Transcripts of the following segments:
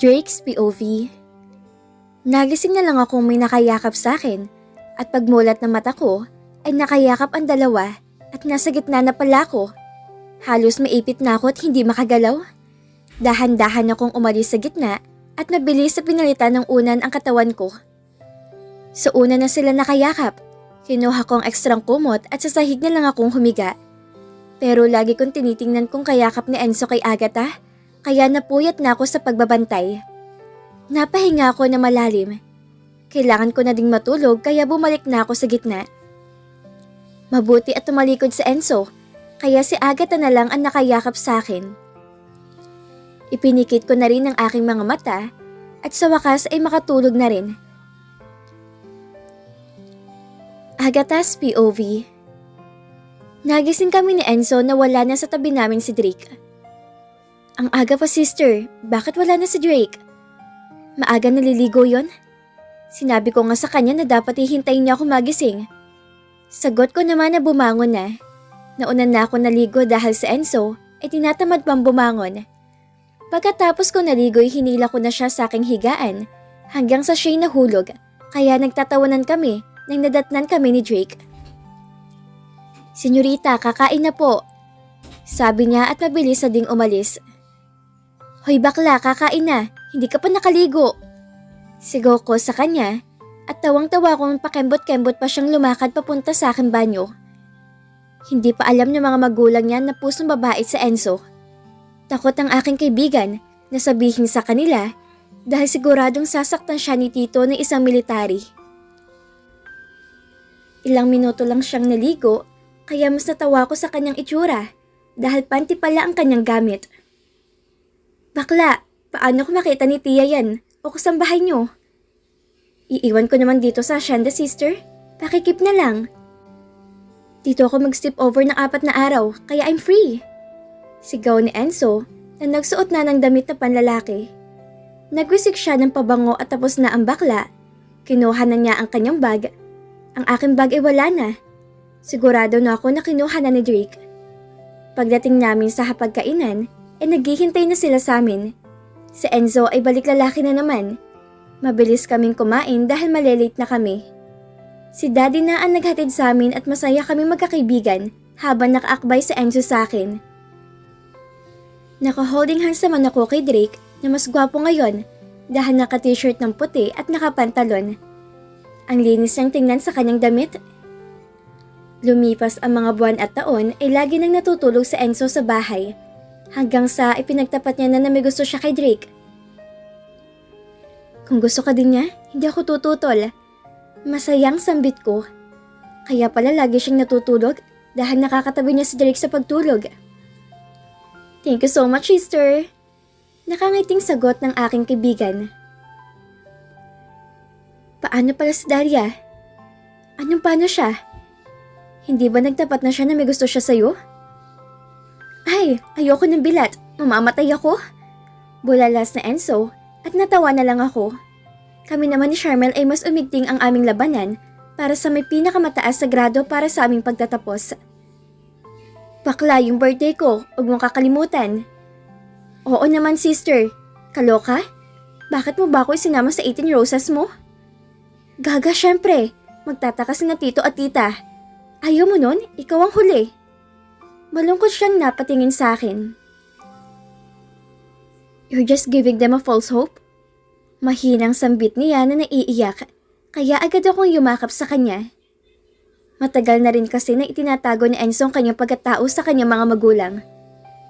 Drake's POV. Nagising na lang akong may nakayakap sa akin at pagmulat ng mata ko ay nakayakap ang dalawa at nasa gitna na pala ako. Halos maipit na ako at hindi makagalaw. Dahan-dahan akong umalis sa gitna at mabilis sa pinalitan ng unan ang katawan ko. Sa una na sila nakayakap, kinuha ko ang ekstrang kumot at sa sahig na lang akong humiga. Pero lagi kong tinitingnan kung kayakap ni Enzo kay Agatha, kaya napuyat na ako sa pagbabantay. Napahinga ako na malalim. Kailangan ko na ding matulog kaya bumalik na ako sa gitna. Mabuti at tumalikod sa Enzo, kaya si Agatha na lang ang nakayakap sa akin. Ipinikit ko na rin ang aking mga mata at sa wakas ay makatulog na rin. Agatha's POV. Nagising kami ni Enzo na wala na sa tabi namin si Drake. Ang aga pa sister, bakit wala na si Drake? Maaga naliligo yon? Sinabi ko nga sa kanya na dapat hihintayin niya ako magising. Sagot ko naman na bumangon na. Nauna na ako naligo dahil si Enzo ay tinatamad pang bumangon. Pagkatapos ko naligo hinila ko na siya sa aking higaan hanggang sa siya'y nahulog kaya nagtatawanan kami nang nadatnan kami ni Drake. "Senyorita, kakain na po," sabi niya at mabilis na ding umalis. "Hoy bakla, kakain na, hindi ka pa nakaligo." Sigaw ko sa kanya at tawang-tawa kong pakembot-kembot pa siyang lumakad papunta sa aking banyo. Hindi pa alam ng mga magulang niya na pusong babae sa Enzo. Takot ang aking kaibigan na sabihin sa kanila dahil siguradong sasaktan siya ni Tito ng isang military. Ilang minuto lang siyang naligo kaya mas natawa ko sa kanyang itsura dahil panty pala ang kanyang gamit. "Bakla, paano ko makita ni Tia yan o kasambahay niyo?" "Iiwan ko naman dito sa asyenda sister, pakikip na lang." "Dito ako mag-sleep over ng 4 na araw kaya I'm free." Sigaw ni Enzo na nagsuot na ng damit na panlalaki. Nagwisik siya ng pabango at tapos na ang bakla. Kinuha na niya ang kanyang bag. Ang aking bag ay wala na. Sigurado na ako na kinuha na ni Drake. Pagdating namin sa hapagkainan, ay naghihintay na sila sa amin. Si Enzo ay balik lalaki na naman. Mabilis kaming kumain dahil malilate na kami. Si Daddy na ang naghatid sa amin at masaya kaming magkakaibigan habang nakaakbay si Enzo sa akin. Naka-holding hands naman ako kay Drake na mas gwapo ngayon dahil naka-t-shirt ng puti at nakapantalon. Ang linis niyang tingnan sa kanyang damit. Lumipas ang mga buwan at taon ay lagi nang natutulog si Enzo sa bahay hanggang sa ipinagtapat niya na may gusto siya kay Drake. "Kung gusto ka din niya, hindi ako tututol." Masayang sambit ko. Kaya pala lagi siyang natutulog dahil nakakatabi niya si Drake sa pagtulog. "Thank you so much, sister." Nakangiting sagot ng aking kaibigan. "Paano pala si Daria? Anong paano siya? Hindi ba nagtapat na siya na may gusto siya sa'yo?" "Ay, ayoko ng bilat. Mamamatay ako." Bulalas na Enzo at natawa na lang ako. Kami naman ni Charmel ay mas umigting ang aming labanan para sa may pinakamataas na grado para sa aming pagtatapos. "Bakla, yung birthday ko, huwag mong kakalimutan." "Oo naman sister. Kaloka? Bakit mo ba ako isinama sa 18 roses mo?" "Gaga syempre. Magtataka si na tito at tita. Ayaw mo nun? Ikaw ang huli." Malungkot siyang napatingin sa akin. "You're just giving them a false hope?" Mahinang sambit niya na naiiyak, kaya agad akong yumakap sa kanya. Matagal na rin kasi na itinatago ni Enzo ang kanyang pagkatao sa kanyang mga magulang.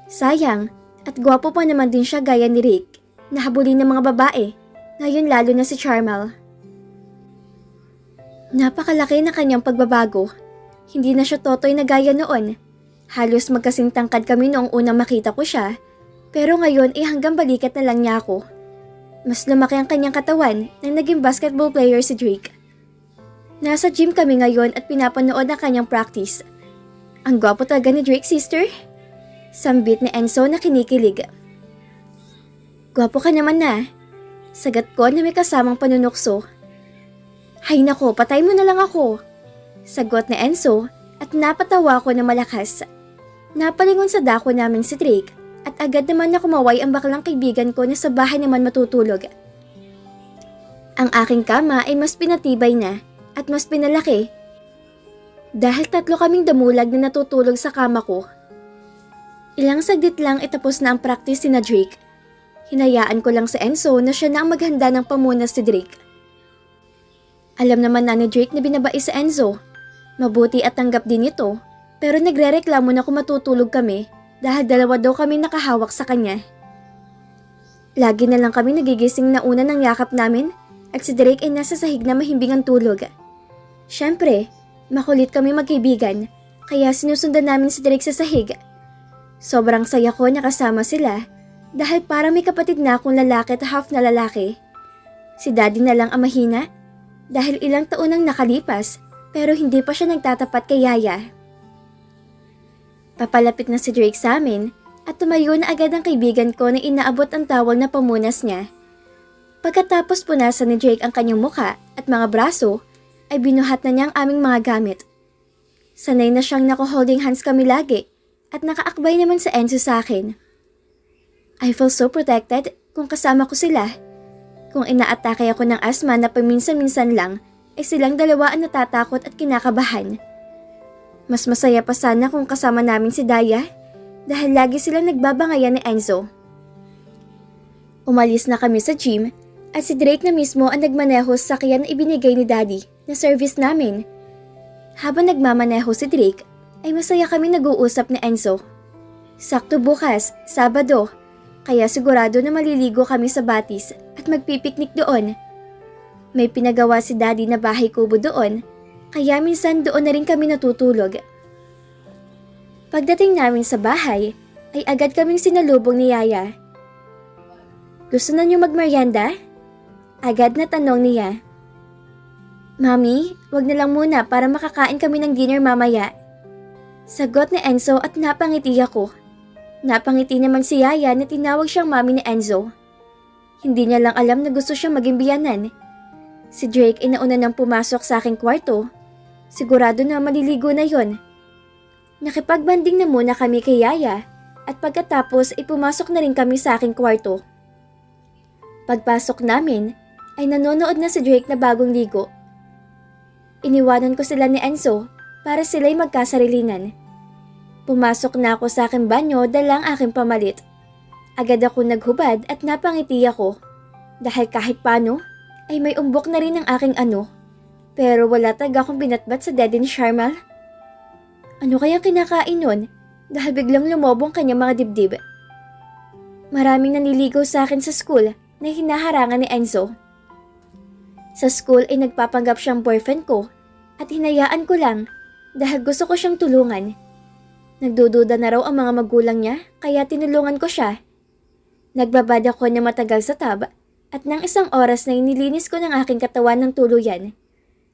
Sayang, at gwapo pa naman din siya gaya ni Rick, na habulin ng mga babae, ngayon lalo na si Charmel. Napakalaki na kanyang pagbabago. Hindi na siya totoy na gaya noon. Halos magkasintangkad kami noong unang makita ko siya, pero ngayon ay hanggang balikat na lang niya ako. Mas lumaki ang kanyang katawan nang naging basketball player si Drake. Nasa gym kami ngayon at pinapanood ang kanyang practice. "Ang gwapo talaga ni Drake, sister." Sambit ni Enzo na kinikilig. "Gwapo ka naman na." Sagat ko na may kasamang panunukso. "Hay nako, patay mo na lang ako." Sagot ni Enzo at napatawa ko na malakas. Napalingon sa dako namin si Drake at agad naman na kumaway ang baklang kaibigan ko na sa bahay naman matutulog. Ang aking kama ay mas pinatibay na at mas pinalaki dahil 3 kaming damulag na natutulog sa kama ko. Ilang saglit lang itapos na ang practice ni Drake. Hinayaan ko lang sa Enzo na siya na ang maghanda ng pamunas si Drake. Alam naman na ni Drake na binabai sa Enzo. Mabuti at tanggap din ito, pero nagrereklamo na kung matutulog kami dahil 2 daw kami nakahawak sa kanya. Lagi na lang kami nagigising na una ng yakap namin at si Drake ay nasa sahig na mahimbing ang tulog. Siyempre, makulit kami magkaibigan kaya sinusundan namin si Drake sa sahig. Sobrang saya ko na kasama sila dahil parang may kapatid na akong lalaki at half na lalaki. Si Daddy na lang ang mahina dahil ilang taon nang nakalipas pero hindi pa siya nagtatapat kay Yaya. Papalapit na si Drake sa amin at tumayo na agad ang kaibigan ko na inaabot ang towel na pamunas niya. Pagkatapos punasan ni Drake ang kanyang mukha at mga braso ay binuhat na niya ang aming mga gamit. Sanay na siyang nako-holding hands kami lagi at nakaakbay naman sa Enzo sa akin. I feel so protected kung kasama ko sila. Kung inaatake ako ng asma na paminsan-minsan lang, ay silang 2 ang natatakot at kinakabahan. Mas masaya pa sana kung kasama namin si Daya dahil lagi silang nagbabangayan ni Enzo. Umalis na kami sa gym at si Drake na mismo ang nagmaneho sa sakyan na ibinigay ni Daddy na service namin. Habang nagmamaneho si Drake, ay masaya kami nag-uusap ni Enzo. Sakto bukas, Sabado, kaya sigurado na maliligo kami sa Batis at magpipiknik doon. May pinagawa si Daddy na bahay kubo doon, kaya minsan doon na rin kami natutulog. Pagdating namin sa bahay, ay agad kaming sinalubong ni Yaya. Gusto na niyo magmerienda? Agad na tanong niya. Mami, wag na lang muna para makakain kami ng dinner mamaya. Sagot ni Enzo at napangiti ako. Napangiti naman si Yaya na tinawag siyang mami ni Enzo. Hindi niya lang alam na gusto siyang maging biyanan. Si Drake ay nauna nang pumasok sa aking kwarto. Sigurado na maliligo na yon. Nakipagbanding na muna kami kay Yaya at pagkatapos ay pumasok na rin kami sa aking kwarto. Pagpasok namin ay nanonood na si Drake na bagong ligo. Iniwanan ko sila ni Enzo para sila'y magkasarilinan. Pumasok na ako sa aking banyo dala ang aking pamalit. Agad ako naghubad at napangiti ako dahil kahit paano ay may umbok na rin ang aking ano. Pero wala talaga akong binatbat sa Daddy ni Sharmal. Ano kaya kinakain nun dahil biglang lumobong kanyang mga dibdib. Maraming naniligaw sa akin sa school na hinaharangan ni Enzo. Sa school ay nagpapanggap siyang boyfriend ko at hinayaan ko lang dahil gusto ko siyang tulungan. Nagdududa na raw ang mga magulang niya kaya tinulungan ko siya. Nagbabad ako na matagal sa tub at nang 1 oras na inilinis ko ng aking katawan ng tuluyan.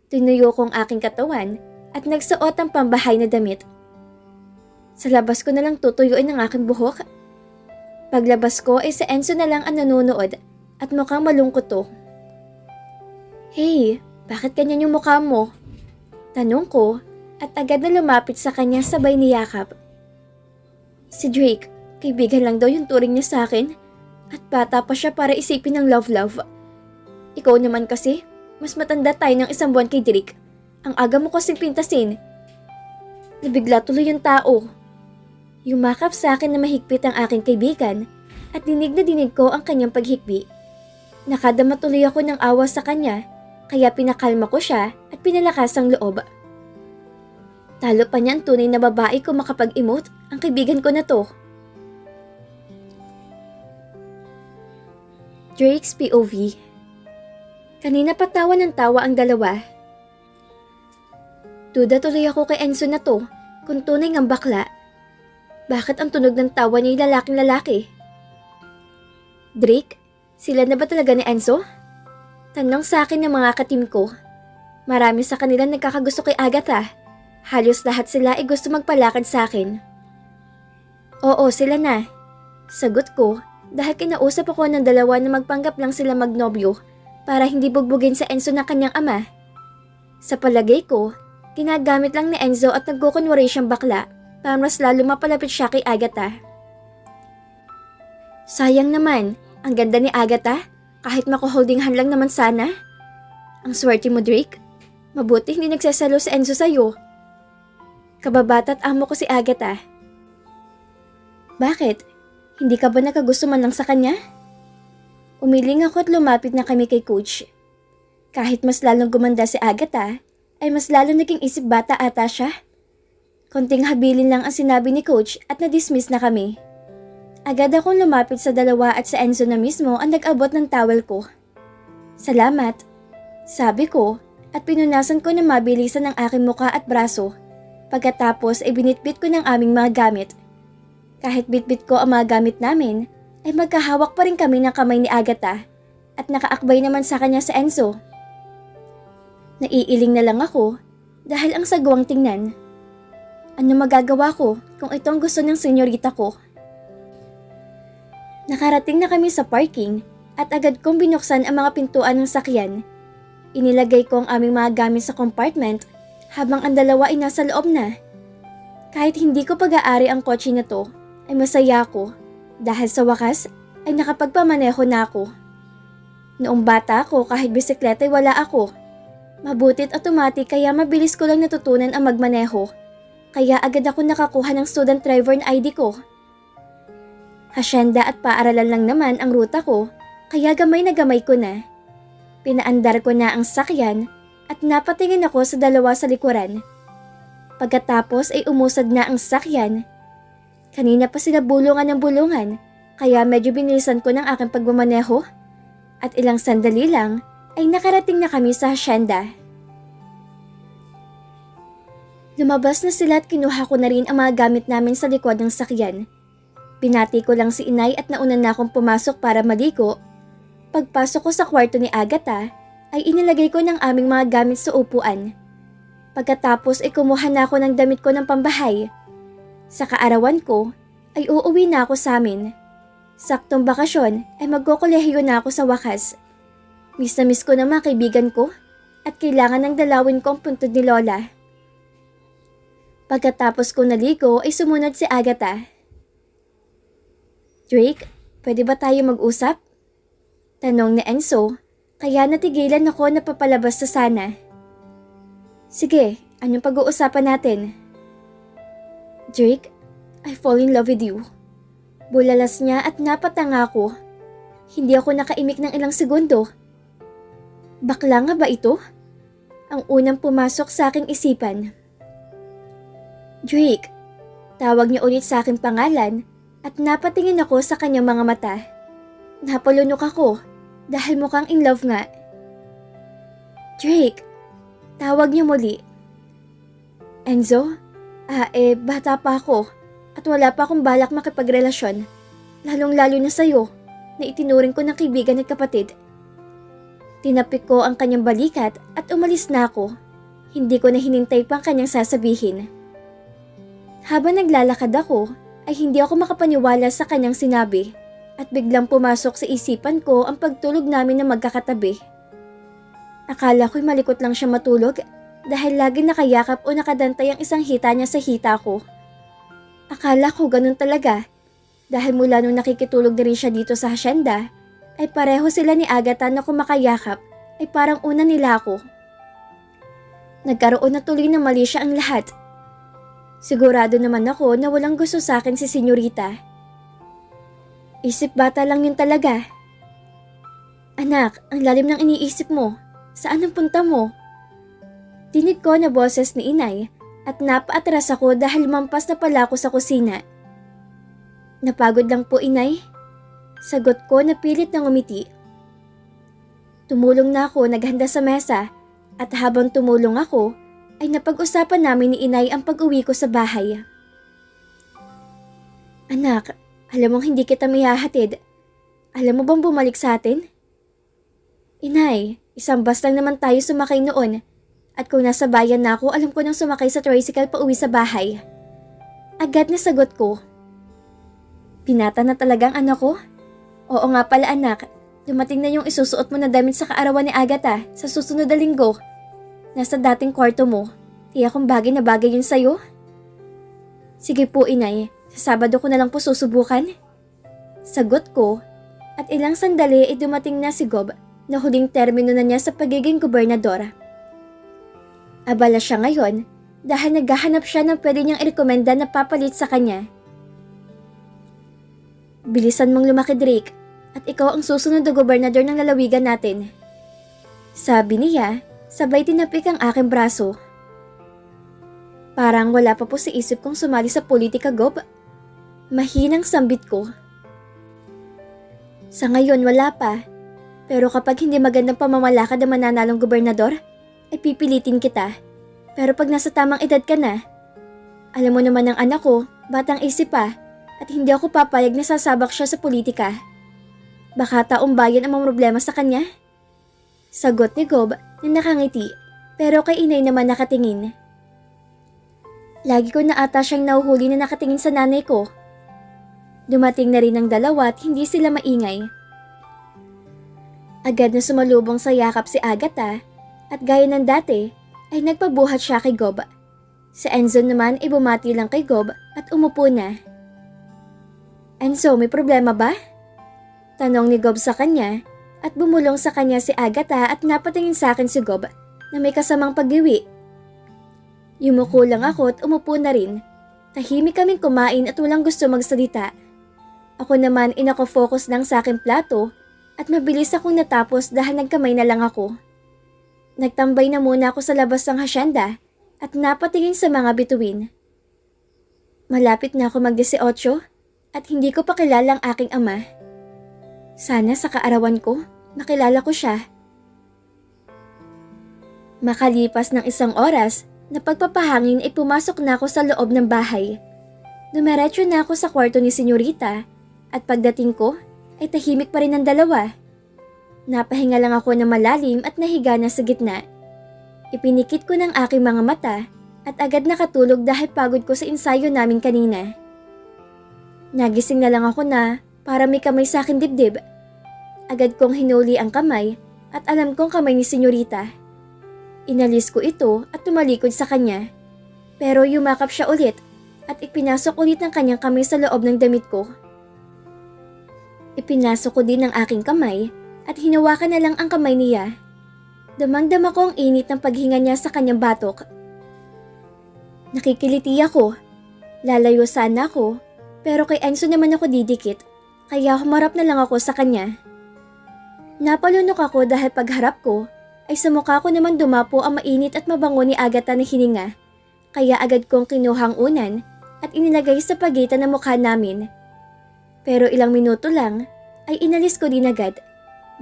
Tinuyo ko ang aking katawan at nagsuot ang pambahay na damit. Sa labas ko na lang tutuyuin ang aking buhok. Paglabas ko ay sa Enzo na lang ang nanonood at mukhang malungkot to. Hey, bakit ganyan yung mukha mo? Tanong ko at agad na lumapit sa kanya sabay niyakap. Si Drake, kaibigan lang daw yung turing niya sa akin at bata pa siya para isipin ng love-love. Ikaw naman kasi, mas matanda tayo ng 1 buwan kay Drake. Ang aga mo kasing pintasin. Nabigla tuloy yung tao. Yumakap sa akin na mahigpit ang aking kaibigan at dinig na dinig ko ang kanyang paghikbi. Nakadama tuloy ako ng awa sa kanya kaya pinakalma ko siya at pinalakas ang loob. Talo pa niya ang tunay na babae kung makapag-emote ang kaibigan ko na to. Drake's POV. Kanina pa tawa ng tawa ang dalawa. Duda tuloy ako kay Enzo na to kung tunay ngang bakla. Bakit ang tunog ng tawa niya lalaking lalaki? Drake, sila na ba talaga ni Enzo? Tanong sa akin ng mga katim ko. Marami sa kanila nagkakagusto kay Agatha. Halos lahat sila ay gusto magpalakad sa akin. Oo, sila na. Sagot ko dahil kinausap ako ng dalawa na magpanggap lang sila magnobyo para hindi bugbugin sa Enzo na kanyang ama. Sa palagay ko, ginagamit lang ni Enzo at nagkukunwari siyang bakla para mas lalo mapalapit siya kay Agatha. Sayang naman, ang ganda ni Agatha, kahit mako-holding hand lang naman sana. Ang swerte mo, Drake. Mabuti hindi nagsasalo si Enzo sa'yo. Kababata't amo ko si Agatha. Bakit? Hindi ka ba nakagusto man lang sa kanya? Umiling ako at lumapit na kami kay Coach. Kahit mas lalong gumanda si Agatha, ay mas lalong naging isip bata ata siya. Konting habilin lang ang sinabi ni Coach at na-dismiss na kami. Agad akong lumapit sa dalawa at sa Enzo na mismo ang nag-abot ng towel ko. Salamat, sabi ko at pinunasan ko na mabilisan ang aking muka at braso. Pagkatapos ay binitbit ko ng aming mga gamit. Kahit bitbit ko ang mga gamit namin, ay magkahawak pa rin kami ng kamay ni Agatha at nakaakbay naman sa kanya sa Enzo. Naiiling na lang ako dahil ang sagwang tingnan. Ano magagawa ko kung ito ang gusto ng senyorita ko? Nakarating na kami sa parking at agad kong binuksan ang mga pintuan ng sakyan. Inilagay ko ang aming mga gamit sa compartment habang ang dalawa ay nasa loob na. Kahit hindi ko pag-aari ang kotse na to, ay masaya ako dahil sa wakas ay nakapagpamaneho na ako. Noong bata ako kahit bisikleta ay wala ako. Mabuti't automatic kaya mabilis ko lang natutunan ang magmaneho. Kaya agad ako nakakuha ng student driver na ID ko. Hasyenda at paaralan lang naman ang ruta ko, kaya gamay na gamay ko na. Pinaandar ko na ang sakyan at napatingin ako sa dalawa sa likuran. Pagkatapos ay umusad na ang sakyan. Kanina pa sila bulungan ng bulungan, kaya medyo binilisan ko ng aking pagmamaneho. At ilang sandali lang ay nakarating na kami sa hasyenda. Lumabas na sila at kinuha ko na rin ang mga gamit namin sa likod ng sakyan. Binati ko lang si inay at nauna na akong pumasok para maligo. Pagpasok ko sa kwarto ni Agatha, ay inilagay ko ng aming mga gamit sa upuan. Pagkatapos ay kumuha na ako ng damit ko ng pambahay. Sa kaarawan ko, ay uuwi na ako sa amin. Saktong bakasyon ay magkokolehiyo na ako sa wakas. Miss na miss ko na mga kaibigan ko at kailangan ng dalawin ko ang puntod ni Lola. Pagkatapos ko naligo ay sumunod si Agatha. Drake, pwede ba tayo mag-usap? Tanong ni Enzo, kaya natigilan ako na papalabas sa sana. Sige, anong pag-uusapan natin? Drake, I fall in love with you. Bulalas niya at napatanga ako. Hindi ako nakaimik ng ilang segundo. Bakla nga ba ito? Ang unang pumasok sa aking isipan. Drake, tawag niya ulit sa aking pangalan at napatingin ako sa kanyang mga mata. Napalunok ako dahil mukhang in love nga. Drake, tawag niya muli. Enzo, bata pa ako at wala pa akong balak makipagrelasyon. Lalong-lalo na sa'yo na itinuring ko ng kaibigan at kapatid. Tinapik ko ang kanyang balikat at umalis na ako. Hindi ko na hinintay pa ang kanyang sasabihin. Habang naglalakad ako, ay hindi ako makapaniwala sa kanyang sinabi at biglang pumasok sa isipan ko ang pagtulog namin na magkakatabi. Akala ko'y malikot lang siya matulog dahil lagi nakayakap o nakadantay ang isang hita niya sa hita ko. Akala ko ganun talaga dahil mula nung nakikitulog na rin siya dito sa hasyenda ay pareho sila ni Agatha na kumakayakap ay parang una nila ako. Nagkaroon na tuloy ng mali siya ang lahat. Sigurado naman ako na walang gusto sa akin si senyorita. Isip bata lang yun talaga. Anak, ang lalim ng iniisip mo. Saan ang punta mo? Dinig ko na boses ni inay at napaatras ako dahil mampas na pala ako sa kusina. Napagod lang po, inay. Sagot ko na pilit na ngumiti. Tumulong na ako naghanda sa mesa at habang tumulong ako, ay napag-usapan namin ni inay ang pag-uwi ko sa bahay. Anak, alam mong hindi kita mihahatid. Alam mo bang bumalik sa atin? Inay, isang bus lang naman tayo sumakay noon. At kung nasa bayan na ako, alam ko nang sumakay sa tricycle pa uwi sa bahay. Agad na sagot ko. Pinata na talagang anak ko? Oo nga pala anak, dumating na yung isusuot mo na damit sa kaarawan ni Agatha sa susunod na linggo. Nasa dating kwarto mo. Tiyak kong bagay na bagay yun sa'yo. Sige po, inay. Sa Sabado ko na lang po susubukan. Sagot ko, at ilang sandali ay dumating na si Gob na huling termino na niya sa pagiging gobernador. Abala siya ngayon dahil naghahanap siya ng pwede niyang irekomenda na papalit sa kanya. Bilisan mong lumaki, Drake, at ikaw ang susunod na gobernador ng lalawigan natin. Sabi niya, sabay tinapik ang aking braso. Parang wala pa po sa isip kong sumali sa politika, Gob. Mahinang sambit ko. Sa ngayon wala pa, pero kapag hindi magandang pamamalakad ang mananalong gobernador, ay pipilitin kita. Pero pag nasa tamang edad ka na, alam mo naman ang anak ko, batang isip pa, at hindi ako papayag na sasabak siya sa politika. Baka taong bayan ang mga problema sa kanya? Sagot ni Gob na nakangiti, pero kay inay naman nakatingin. Lagi ko na ata siyang nahuhuli na nakatingin sa nanay ko. Dumating na rin ang dalawa at hindi sila maingay. Agad na sumalubong sa yakap si Agatha at gaya ng dati ay nagpabuhat siya kay Gob. Si Enzo naman ay bumati lang kay Gob at umupo na. Enzo, may problema ba? Tanong ni Gob sa kanya at bumulong sa kanya si Agatha at napatingin sa akin si Gob na may kasamang paggiwi. Yumuko lang ako at umupo na rin. Tahimik kaming kumain at walang gusto magsalita. Ako naman ay nakafocus lang sa aking plato at mabilis akong natapos dahil nagkamay na lang ako. Nagtambay na muna ako sa labas ng hasyenda at napatingin sa mga bituin. Malapit na ako mag-18 at hindi ko pa kilala ang aking ama. Sana sa kaarawan ko, makilala ko siya. Makalipas ng 1 oras, na pagpapahangin ay pumasok na ako sa loob ng bahay. Dumiretso na ako sa kwarto ni Senyorita at pagdating ko ay tahimik pa rin ang dalawa. Napahinga lang ako ng malalim at nahiga na sa gitna. Ipinikit ko ng aking mga mata at agad nakatulog dahil pagod ko sa ensayo namin kanina. Nagising na lang ako na para may kamay sa akin dibdib. Agad kong hinuli ang kamay at alam kong kamay ni Senyorita. Inalis ko ito at tumalikod sa kanya. Pero yumakap siya ulit at ipinasok ulit ang kanyang kamay sa loob ng damit ko. Ipinasok ko din ang aking kamay at hinawakan na lang ang kamay niya. Damang-dama ko ang init ng paghinga niya sa kanyang batok. Nakikiliti ako. Lalayo sana ako, pero kay Enzo naman ako didikit, kaya humarap na lang ako sa kanya. Napalunok ako dahil pagharap ko, ay sa mukha ko naman dumapo ang mainit at mabango ni Agatha na hininga, kaya agad kong kinuhang unan at inilagay sa pagitan ng mukha namin. Pero ilang minuto lang ay inalis ko din agad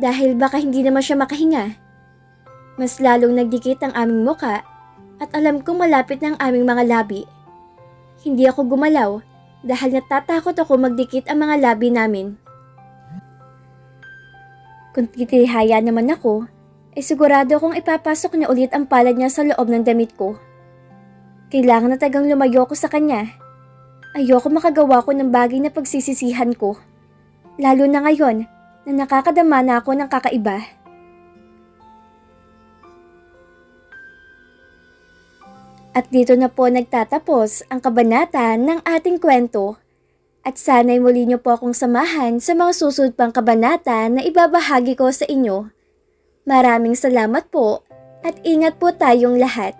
dahil baka hindi naman siya makahinga. Mas lalong nagdikit ang aming mukha at alam kong malapit na ang aming mga labi. Hindi ako gumalaw dahil natatakot ako magdikit ang mga labi namin. Kung titihaya naman ako, ay sigurado kong ipapasok niya ulit ang palad niya sa loob ng damit ko. Kailangan na tagang lumayo ko sa kanya. Ayoko makagawa ko ng bagay na pagsisisihan ko. Lalo na ngayon na nakakadama na ako ng kakaiba. At dito na po nagtatapos ang kabanata ng ating kwento. At sana'y muli niyo po akong samahan sa mga susunod pang kabanata na ibabahagi ko sa inyo. Maraming salamat po at ingat po tayong lahat.